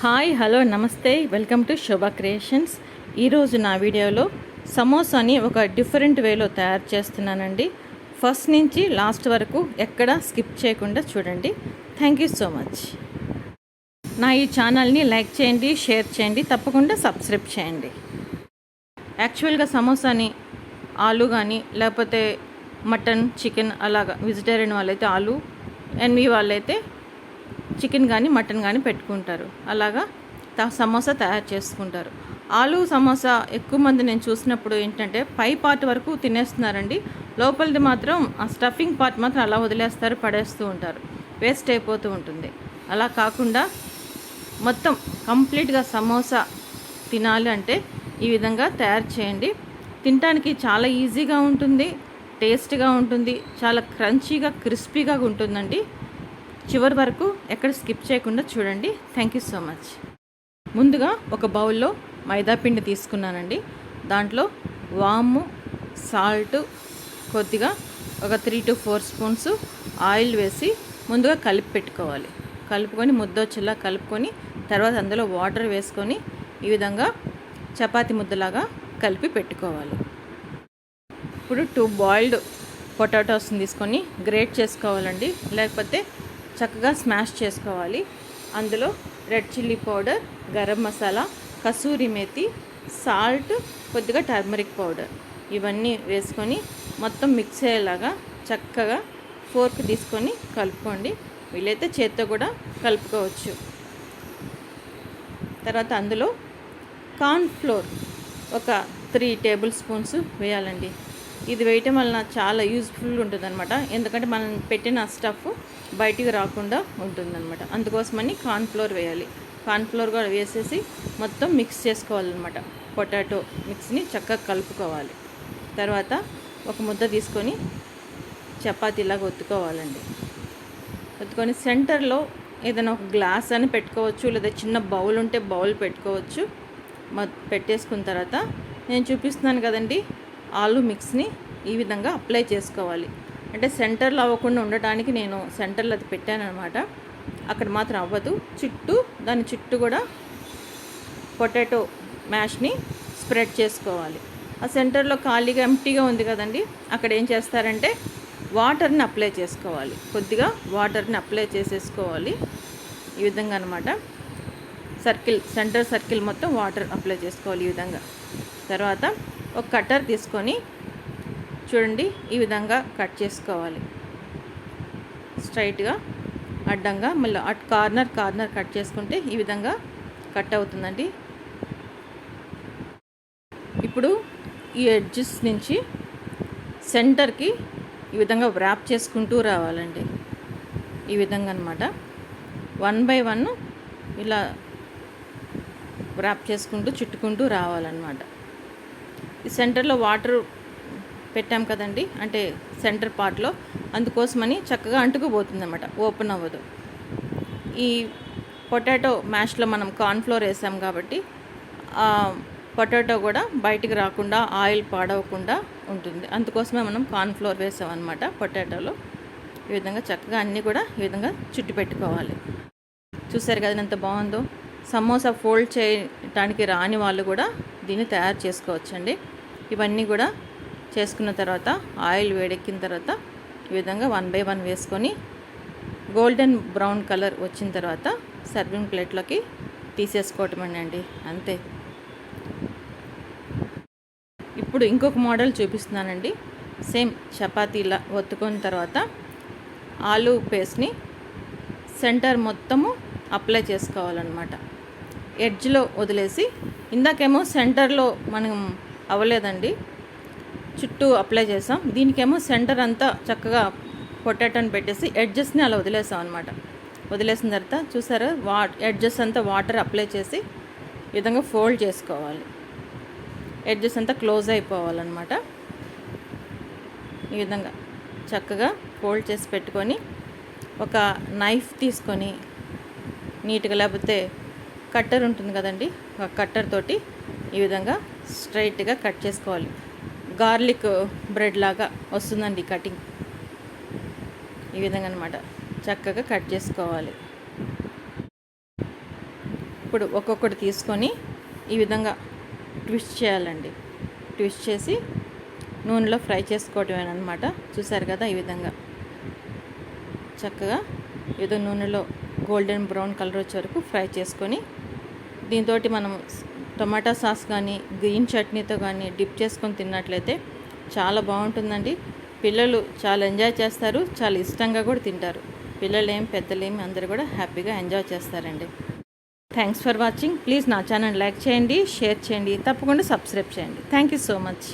Hi hello నమస్తే welcome to Shobha creations. ఈరోజు నా వీడియోలో సమోసాని ఒక డిఫరెంట్ వేలో తయారు చేస్తున్నానండి. ఫస్ట్ నుంచి లాస్ట్ వరకు ఎక్కడ స్కిప్ చేయకుండా చూడండి. Thank you so much. నా ఈ ఛానల్ని లైక్ చేయండి, షేర్ చేయండి, తప్పకుండా సబ్స్క్రైబ్ చేయండి. యాక్చువల్గా సమోసాని ఆలు కానీ లేకపోతే మటన్ చికెన్ అలాగా వెజిటేరియన్ వాళ్ళైతే ఆలు అండ్ మీ వాళ్ళైతే చికెన్ కానీ మటన్ కానీ పెట్టుకుంటారు. అలాగా సమోసా తయారు చేసుకుంటారు. ఆలు సమోసా ఎక్కువ మంది నేను చూసినప్పుడు ఏంటంటే పై పార్ట్ వరకు తినేస్తున్నారండి, లోపలిది మాత్రం ఆ స్టఫింగ్ పార్ట్ మాత్రం అలా వదిలేస్తారు, పడేస్తూ ఉంటారు, వేస్ట్ అయిపోతూ ఉంటుంది. అలా కాకుండా మొత్తం కంప్లీట్గా సమోసా తినాలి అంటే ఈ విధంగా తయారు చేయండి. తినడానికి చాలా ఈజీగా ఉంటుంది, టేస్ట్గా ఉంటుంది, చాలా క్రంచీగా క్రిస్పీగా ఉంటుందండి. చివరి వరకు ఎక్కడ స్కిప్ చేయకుండా చూడండి. Thank you so much. ముందుగా ఒక బౌల్లో మైదా పిండి తీసుకున్నానండి. దాంట్లో వాము, సాల్ట్, కొద్దిగా ఒక 3 to 4 స్పూన్స్ ఆయిల్ వేసి ముందుగా కలిపి పెట్టుకోవాలి. కలుపుకొని ముద్దొచ్చేలా కలుపుకొని తర్వాత అందులో వాటర్ వేసుకొని ఈ విధంగా చపాతీ ముద్దలాగా కలిపి పెట్టుకోవాలి. ఇప్పుడు 2 బాయిల్డ్ పొటాటోస్ని తీసుకొని గ్రేట్ చేసుకోవాలండి, లేకపోతే చక్కగా స్మాష్ చేసుకోవాలి. అందులో red chilli powder, garam masala, kasuri methi, salt, కొద్దిగా టర్మరిక్ పౌడర్ ఇవన్నీ వేసుకొని మొత్తం మిక్స్ అయ్యేలాగా చక్కగా ఫోర్క్ తీసుకొని కలుపుకోండి. వీలైతే చేత్తో కూడా కలుపుకోవచ్చు. తర్వాత అందులో కార్న్ ఫ్లోర్ ఒక 3 టేబుల్ స్పూన్స్ వేయాలండి. ఇది వేయటం వలన చాలా యూజ్ఫుల్గా ఉంటుంది అనమాట. ఎందుకంటే మనం పెట్టిన స్టఫ్ బయటికి రాకుండా ఉంటుందన్నమాట. అందుకోసమని కార్న్ఫ్లోర్ వేయాలి. కార్న్ఫ్లోర్ కూడా వేసేసి మొత్తం మిక్స్ చేసుకోవాలన్నమాట. పొటాటో మిక్స్ని చక్కగా కలుపుకోవాలి. తర్వాత ఒక ముద్ద తీసుకొని చపాతీలాగా ఒత్తుకోవాలండి. ఒత్తుకొని సెంటర్లో ఏదైనా ఒక గ్లాస్ అని పెట్టుకోవచ్చు, లేదా చిన్న బౌల్ ఉంటే బౌల్ పెట్టుకోవచ్చు. పెట్టేసుకున్న తర్వాత నేను చూపిస్తున్నాను కదండి, ఆలు మిక్స్ని ఈ విధంగా అప్లై చేసుకోవాలి. అంటే సెంటర్లో అవ్వకుండా ఉండటానికి నేను సెంటర్లో అది పెట్టాను అనమాట. అక్కడ మాత్రం అవ్వదు, దాని చుట్టూ కూడా పొటాటో మ్యాష్ని స్ప్రెడ్ చేసుకోవాలి. ఆ సెంటర్లో ఖాళీగా ఎంప్టీగా ఉంది కదండి, అక్కడ ఏం చేస్తారంటే వాటర్ని అప్లై చేసుకోవాలి. కొద్దిగా వాటర్ని అప్లై చేసేసుకోవాలి ఈ విధంగా అనమాట. సెంటర్ సర్కిల్ మొత్తం వాటర్ అప్లై చేసుకోవాలి ఈ విధంగా. తర్వాత ఒక కట్టర్ తీసుకొని చూడండి ఈ విధంగా కట్ చేసుకోవాలి. స్ట్రైట్గా అడ్డంగా మళ్ళీ కార్నర్ కట్ చేసుకుంటే ఈ విధంగా కట్ అవుతుందండి. ఇప్పుడు ఈ ఎడ్జెస్ నుంచి సెంటర్కి ఈ విధంగా వ్రాప్ చేసుకుంటూ రావాలండి. ఈ విధంగా అనమాట 1 by 1 ఇలా వ్రాప్ చేసుకుంటూ చుట్టుకుంటూ రావాలన్నమాట. ఈ సెంటర్లో వాటర్ పెట్టాం కదండి, అంటే సెంటర్ పార్ట్లో, అందుకోసమని చక్కగా అంటుకుపోతుంది అన్నమాట, ఓపెన్ అవ్వదు. ఈ పొటాటో మ్యాష్లో మనం కార్న్ఫ్లోర్ వేసాం కాబట్టి ఆ పొటాటో కూడా బయటికి రాకుండా ఆయిల్ పాడవకుండా ఉంటుంది. అందుకోసమే మనం కార్న్ఫ్లోర్ వేసాం అనమాట పొటాటోలో. ఈ విధంగా చక్కగా అన్నీ కూడా ఈ విధంగా చుట్టి పెట్టుకోవాలి. చూసారు కదా ఎంత బాగుందో. సమోసా ఫోల్డ్ చేయడానికి రాని వాళ్ళు కూడా దీన్ని తయారు చేసుకోవచ్చండి. ఇవన్నీ కూడా చేసుకున్న తర్వాత ఆయిల్ వేడెక్కిన తర్వాత ఈ విధంగా 1 by 1 వేసుకొని గోల్డెన్ బ్రౌన్ కలర్ వచ్చిన తర్వాత సర్వింగ్ ప్లేట్లోకి తీసేసుకోవటమేనండి, అంతే. ఇప్పుడు ఇంకొక మోడల్ చూపిస్తున్నానండి. సేమ్ చపాతీలా ఒత్తుకున్న తర్వాత ఆలు పేస్ట్ని సెంటర్ మొత్తము అప్లై చేసుకోవాలన్నమాట. ఎడ్జ్లో వదిలేసి, ఇందాకేమో సెంటర్లో మనం అవ్వలేదండి, చుట్టూ అప్లై చేసాం. దీనికేమో సెంటర్ అంతా చక్కగా పొటాటోని పెట్టేసి ఎడ్జెస్ని అలా వదిలేసాం అనమాట. వదిలేసిన తర్వాత చూసారా ఎడ్జెస్ అంతా వాటర్ అప్లై చేసి ఈ విధంగా ఫోల్డ్ చేసుకోవాలి. ఎడ్జెస్ అంతా క్లోజ్ అయిపోవాలన్నమాట. ఈ విధంగా చక్కగా ఫోల్డ్ చేసి పెట్టుకొని ఒక నైఫ్ తీసుకొని నీట్గా, లేకపోతే కట్టర్ ఉంటుంది కదండి, ఒక కట్టర్ తోటి ఈ విధంగా స్ట్రైట్గా కట్ చేసుకోవాలి. గార్లిక్ బ్రెడ్ లాగా వస్తుందండి కటింగ్. ఈ విధంగా అనమాట చక్కగా కట్ చేసుకోవాలి. ఇప్పుడు ఒక్కొక్కటి తీసుకొని ఈ విధంగా ట్విస్ట్ చేయాలండి. ట్విస్ట్ చేసి నూనెలో ఫ్రై చేసుకోవటమేనమాట. చూసారు కదా, ఈ విధంగా చక్కగా ఏదో నూనెలో గోల్డెన్ బ్రౌన్ కలర్ వచ్చే వరకు ఫ్రై చేసుకొని దీంతో మనం టమాటా సాస్ కానీ గ్రీన్ చట్నీతో కానీ డిప్ చేసుకొని తిన్నట్లయితే చాలా బాగుంటుందండి. పిల్లలు చాలా ఎంజాయ్ చేస్తారు, చాలా ఇష్టంగా కూడా తింటారు. పిల్లలేం పెద్దలేమి అందరూ కూడా హ్యాపీగా ఎంజాయ్ చేస్తారండి. Thanks for watching. ప్లీజ్ నా ఛానల్ లైక్ చేయండి, షేర్ చేయండి, తప్పకుండా సబ్స్క్రైబ్ చేయండి. Thank you so much.